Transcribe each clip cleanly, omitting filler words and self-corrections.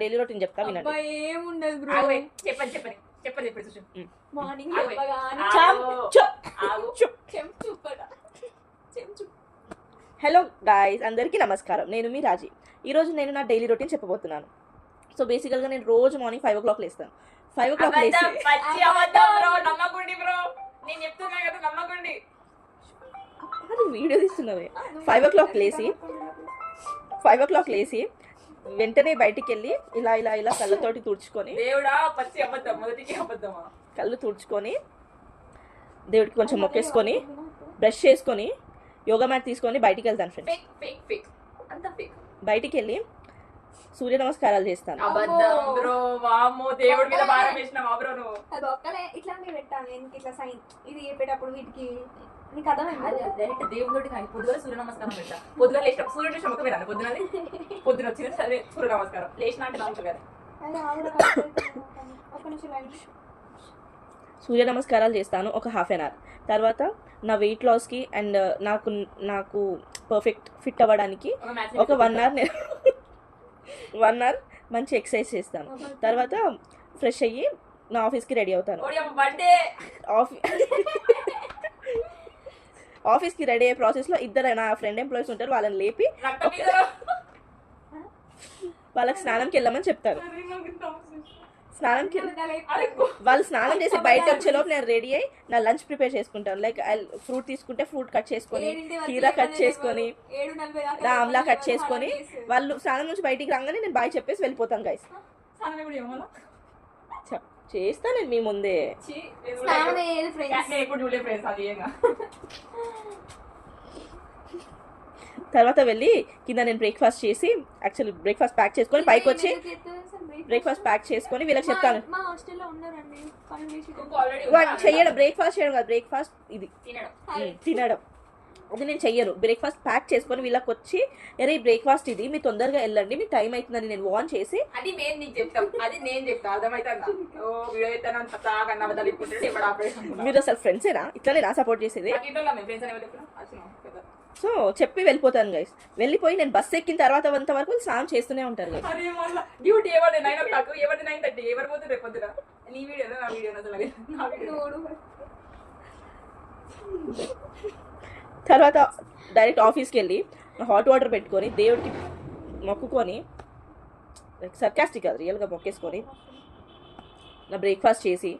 Daily routine చెప్తా వినండి. ఏముండదు బ్రో, చెప్పండి చెప్పండి చెప్పండి చెప్పండి. మార్నింగ్ హలో గాయ్స్, అందరికీ నమస్కారం. నేను మీ రాజీ. ఈరోజు నేను నా డైలీ రొటీన్ చెప్పబోతున్నాను. సో బేసికల్గా నేను రోజు మార్నింగ్ 5 o'clock లేస్తాను. 5 o'clock లేసి వీడియో తీస్తున్నావే. 5 o'clock లేసి వెంటనే బయటికి వెళ్ళి ఇలా ఇలా ఇలా కళ్ళతోటి తుడుచుకొని కళ్ళు తుడుచుకొని దేవుడికి కొంచెం మొక్కేసుకొని బ్రష్ చేసుకొని యోగా మ్యాట్ తీసుకొని బయటికి వెళ్తాను ఫ్రెండ్స్. బయటికి వెళ్ళి సూర్య నమస్కారాలు చేస్తాను. దేవుడికి పొద్దున సూర్య నమస్కారం పెట్టా. పొద్దున లేచిన సూర్యుడు ముఖం పెట్టాను. పొద్దున వచ్చిన సరే సూర్య నమస్కారం లేచిన అంటే నమ్మకం కదా. సూర్య నమస్కారాలు చేస్తాను ఒక హాఫ్ అన్ అవర్. తర్వాత నా వెయిట్ లాస్కి అండ్ నాకు పర్ఫెక్ట్ ఫిట్ అవ్వడానికి ఒక 1 hour 1 hour మంచి ఎక్సర్సైజ్ చేస్తాను. తర్వాత ఫ్రెష్ అయ్యి నా ఆఫీస్కి రెడీ అవుతాను. ఆఫీస్కి రెడీ అయ్యే ప్రాసెస్లో ఇద్దరు నా ఫ్రెండ్ ఎంప్లాయీస్ ఉంటారు. వాళ్ళని లేపి వాళ్ళకి స్నానంకి వెళ్ళమని చెప్తాను. వాళ్ళు స్నానం చేసి బయట వచ్చేలోపు నేను రెడీ అయ్యి నా లంచ్ ప్రిపేర్ చేసుకుంటాను. లైక్ ఫ్రూట్ తీసుకుంటే ఫ్రూట్ కట్ చేసుకొని, కీరా కట్ చేసుకొని, ఆమ్లా కట్ చేసుకొని వాళ్ళు స్నానం నుంచి బయటికి రాగానే నేను బాయ్ చెప్పేసి వెళ్ళిపోతాను. గైస్ చేస్తా నేను మీ ముందే. తర్వాత వెళ్ళి కింద నేను బ్రేక్ఫాస్ట్ చేసి యాక్చువల్లీ బ్రేక్ఫాస్ట్ ప్యాక్ చేసుకొని పైకి వచ్చి బ్రేక్ఫాస్ట్ ప్యాక్ చేసుకొని వీళ్ళకి చెప్తాను. చెయ్యడం బ్రేక్ఫాస్ట్ చేయడం కాదు, బ్రేక్ఫాస్ట్ ఇది తినడం. అది నేను చెయ్యను. బ్రేక్ఫాస్ట్ ప్యాక్ చేసుకొని వీళ్ళకి వచ్చి అరే బ్రేక్ఫాస్ట్ ఇది మీరు తొందరగా వెళ్ళండి మీకు టైం అవుతుందని నేను వార్న్ చేసి మీరు అసలు ఫ్రెండ్సేనా? ఇట్లా నా సపోర్ట్ చేసేది. సో చెప్పి వెళ్ళిపోతాను గైస్. వెళ్ళిపోయి నేను బస్ ఎక్కిన తర్వాత అంతవరకు స్నానం చేస్తూనే ఉంటారు గైస్. తర్వాత డైరెక్ట్ ఆఫీస్కి వెళ్ళి హాట్ వాటర్ పెట్టుకొని దేవుడికి మొక్కుకొని లైక్ సర్కాస్టిక్ కాదు రియల్గా మొక్కేసుకొని నా బ్రేక్ఫాస్ట్ చేసి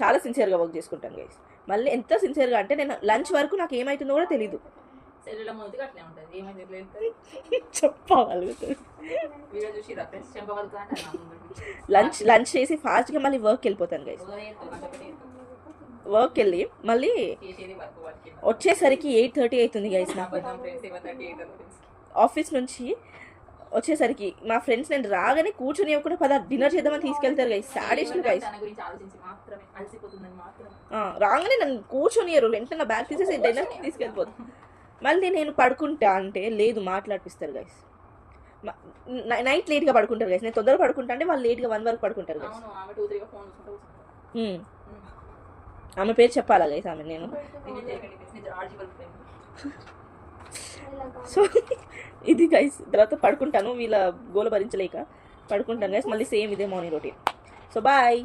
చాలా సిన్సియర్గా వర్క్ చేసుకుంటాను గైస్. మళ్ళీ ఎంత సిన్సియర్గా అంటే నేను లంచ్ వరకు నాకు ఏమవుతుందో కూడా తెలీదు. లంచ్ చేసి ఫాస్ట్గా మళ్ళీ వర్క్ వెళ్ళిపోతాను గైస్. వర్క్ వెళ్ళి మళ్ళీ వచ్చేసరికి 8:30 అవుతుంది గైస్. నాకు ఆఫీస్ నుంచి వచ్చేసరికి మా ఫ్రెండ్స్ నేను రాగానే కూర్చొని కూడా పద డిన్నర్ చేద్దామని తీసుకెళ్తారు గైస్. సాడిస్టులు గైస్. రాగానే నన్ను కూర్చొనియరు, వెంటనే నా బ్యాగ్ తీసేసి డిన్నర్కి తీసుకెళ్ళిపోతాను. మళ్ళీ నేను పడుకుంటా అంటే లేదు మాట్లాడిపిస్తారు గైస్. నైట్ లేట్గా పడుకుంటారు గైస్. నేను తొందరగా పడుకుంటా అంటే వాళ్ళు లేట్గా 1 వరకు పడుకుంటారు గైస్. ఆమె పేరు చెప్పాలా గైస్? ఆమె నేను సో ఇది గైస్. తర్వాత పడుకుంటాను, వీళ్ళ గోల భరించలేక పడుకుంటాను గైస్. మళ్ళీ సేమ్ ఇదే మార్నింగ్ రొటీన్. So bye.